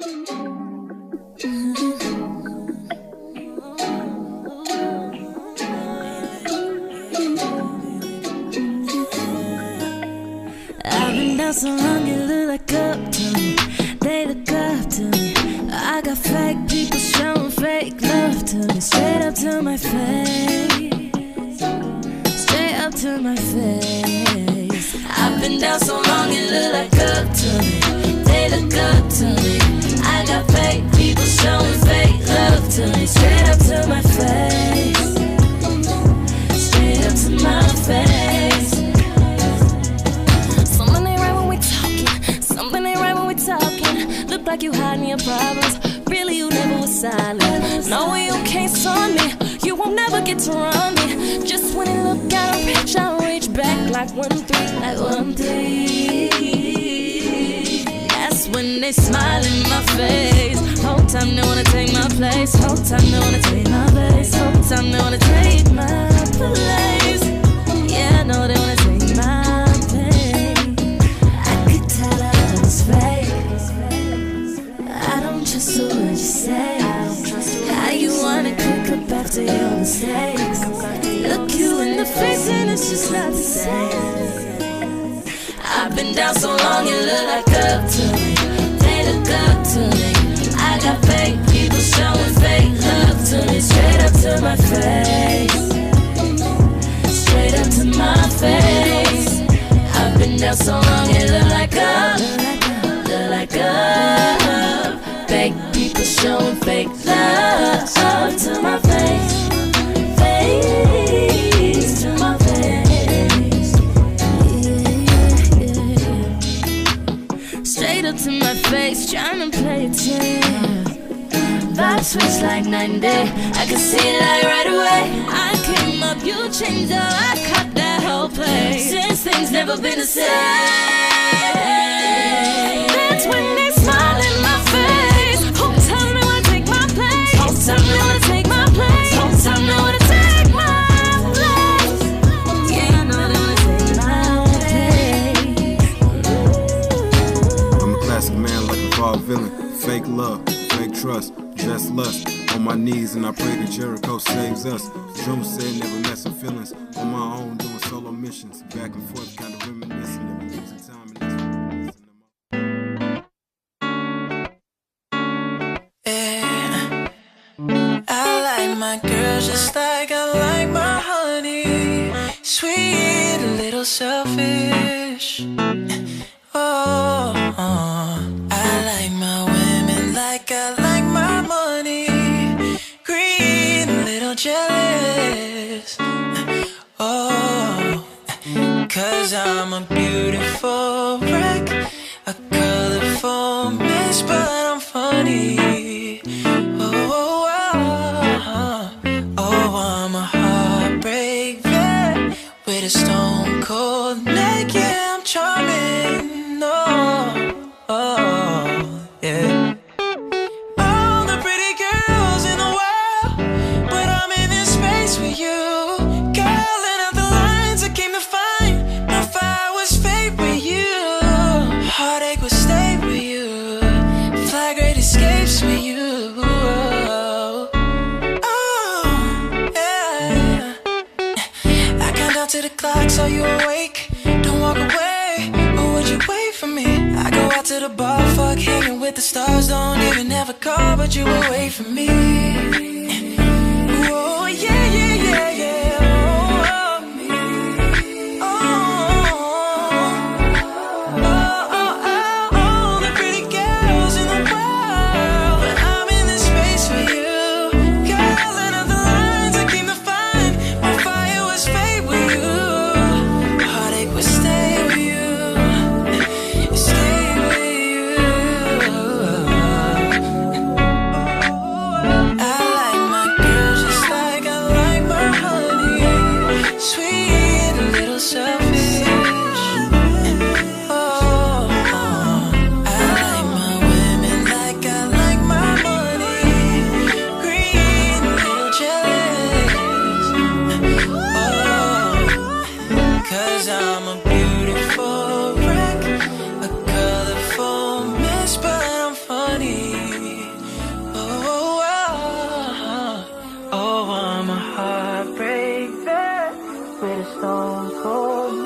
I've been down so long, you look like up to me. They look up to me. I got fake people showing fake love to me. Straight up to my face. Straight up to my face. I've been down so long, you look like up to me. They look up to me. I got fake people showing fake love to me. Straight up to my face. Straight up to my face. Something ain't right when we talking. Something ain't right when we talking. Look like you hiding your problems. Really, you never was silent. No, you can't son me. You won't never get to run me. Just when it look out of reach, I'll reach back like 1-3, like 1-3. That's when they smile in my face. Whole time they wanna take my place. Whole time they wanna take my place. Whole time they wanna take my place. Yeah, I know they wanna take my place. I could tell that it was fake. I don't trust a word you say. How you wanna cook up after your mistakes? Look you in the face and it's just not the same. I've been down so long, you look like up to me. They look up to me. I got fake people showing fake love to me. Straight up to my face. Straight up to my face. I've been down so long, you look like up. Look like up. Fake people showing fake love to my face. Face to my face. Yeah. Straight up to my face, trying to play it team. Vibe switch like night and day. I can see it like right away. I came up, you changed up, I caught that whole place. Since things never been the same. That's when they smile in my face. Whole time they wanna take my place. Whole time they wanna take my place. Whole time they wanna take my place. Yeah, I know they wanna take my place. I'm a classic man like a raw villain. Fake love, fake trust, just lust. On my knees and I pray that Jericho saves us. June said never messing feelings. On my own doing solo missions. Back and forth kind of reminiscing. Never losing time and that's I like my girls just like I like my honey. Sweet, a little selfish. Oh, I like my women like I like my money. Green, a little jealous. Oh, 'cause I'm a beautiful wreck, a colorful mess, but I'm funny. I'm a heartbreak vet with a stone cold neck. Yeah, I'm charming. No, yeah. All the pretty girls in the world, but I'm in this space with you. Calling out the lines I came to find. My fire was fake with you. Heartache would stay with you. Flag rate escapes with you. To the clock, so you awake. Don't walk away, or would you wait for me? I go out to the bar, fuck, hanging with the stars. Don't even have a call, but you will wait for me. Oh, yeah, yeah, yeah, yeah. I with a stone cold